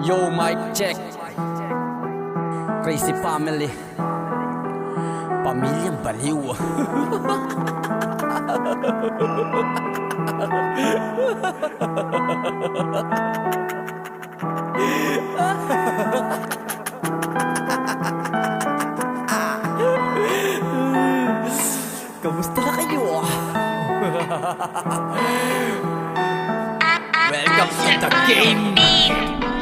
Yo, mic check. Crazy family. Pamilyang baliw. Kamusta na kayo? Welcome to the game.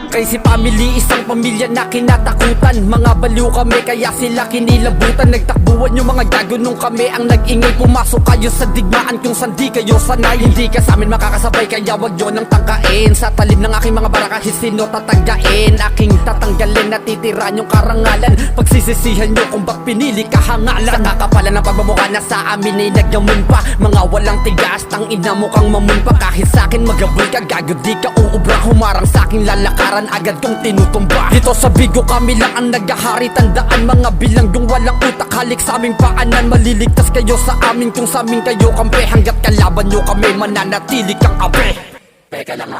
Crazy family, isang pamilya na kinatakutan. Mga baliw kami kaya sila kinilabutan. Nagtakbuhan yung mga gago nung kami ang nag-ingay. Pumasok kayo sa digmaan kung saan di kayo sanay. Hindi ka sa amin makakasabay kaya wag nyo nang tangkain. Sa talim ng aking mga bara kahit sino tatanggain. Aking tatanggalin at titiran yung karangalan. Pagsisisihan nyo kung bak pinili kahangalan. Sa kakapalan ng pagmamukha na sa amin ay nagyamun pa. Mga walang tigas, tang ina mo kang mamun pa. Kahit sa'kin magabol ka, gago di ka uubra. Humarang sa'king lalakaran agad kong tinutumba. Dito sa Bigo kami lang ang naghahari. Tandaan mga bilanggong walang utak, halik sa aming paanan. Maliligtas kayo sa amin kung sa amin kayo kampe. Hanggat kalaban nyo kami mananatili kang abe. Teka lang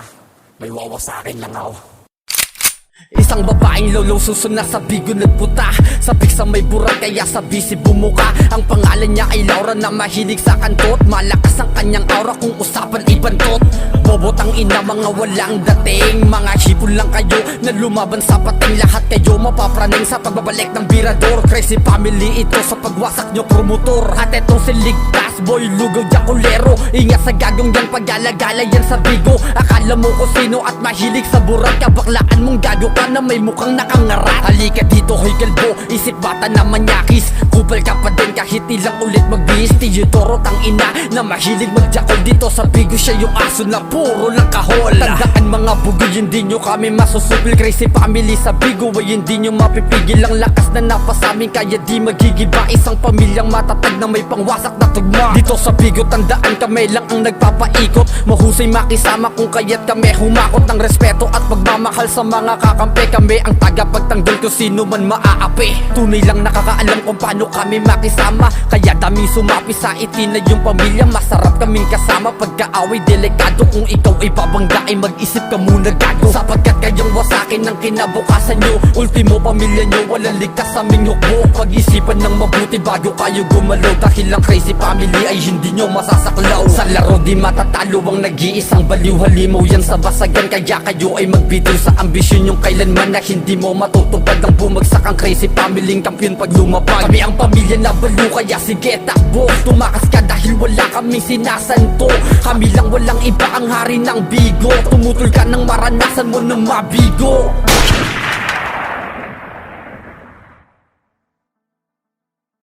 may wawa sa akin lang ako. Isang babaeng lolo suso na sa Bigo nagputa. Sabik sa may burak kaya sa busy bumuka. Ang pangalan niya ay Laura na mahilig sa kantot. Malakas ang kanyang aura kung usapan ibantot. Bobotang ina mga walang dating. Mga hipon lang kayo na lumaban sa pating. Lahat kayo mapapraning sa pagbabalik ng birador. Crazy family ito sa pagwasak nyo promotor. At etong si Ligtas boy lugaw jakulero. Ingat sa gagong yan paggalagala yan sa Bigo. Akala mo ko sino at mahilig sa burak. Kabaklaan mong gago ka na may mukhang nakangarat. Halika dito hoy kalbo, isip bata na manyakis. Kupal ka pa din kahit ilang ulit magbihis. Tiyodoro tang ina na mahilig magjakol. Dito sa Bigo siya yung aso na puro lang kahol. Tandaan mga bugoy hindi nyo kami masusupil. Crazy family sa Bigo ay hindi nyo mapipigil. Ang lakas na napasamin kaya di magigiba. Isang pamilyang matatag na may pangwasak na tugma. Dito sa Bigo tandaan kami lang ang nagpapaikot. Mahusay makisama kung kaya't kami humakot ng respeto at pagmamahal sa mga kakampi. Kami ang tagapagtanggol kung sino man maaapi. Tunay lang nakakaalam kung paano kami makisama. Kaya daming sumapi sa itin na yung pamilya. Masarap kaming kasama pagkaaway delikado. Kung ikaw ay babangga ay mag-isip ka muna gago. Sapagkat kayong wasakin ng kinabukasan nyo. Ultimo pamilya nyo walang ligtas sa aming hukbo. Pag-isipan ng mabuti bago kayo gumalaw. Dahil ang crazy family ay hindi nyo masasaklaw. Sa laro di matatalo ang nag-iisang baliw. Halimaw yan sa basagan kaya kayo ay magbitiw sa ambisyon yung kailanman na hindi mo matutupad. Ang bumagsak ang crazy family kampiyon pag lumapag. Kami ang pamilya na baliw kaya sige takbo. Tumakas ka dahil wala kaming sinasanto. Kami lang walang iba ang hari ng Bigo. Tumutol ka ng maranasan mo ng mabigo.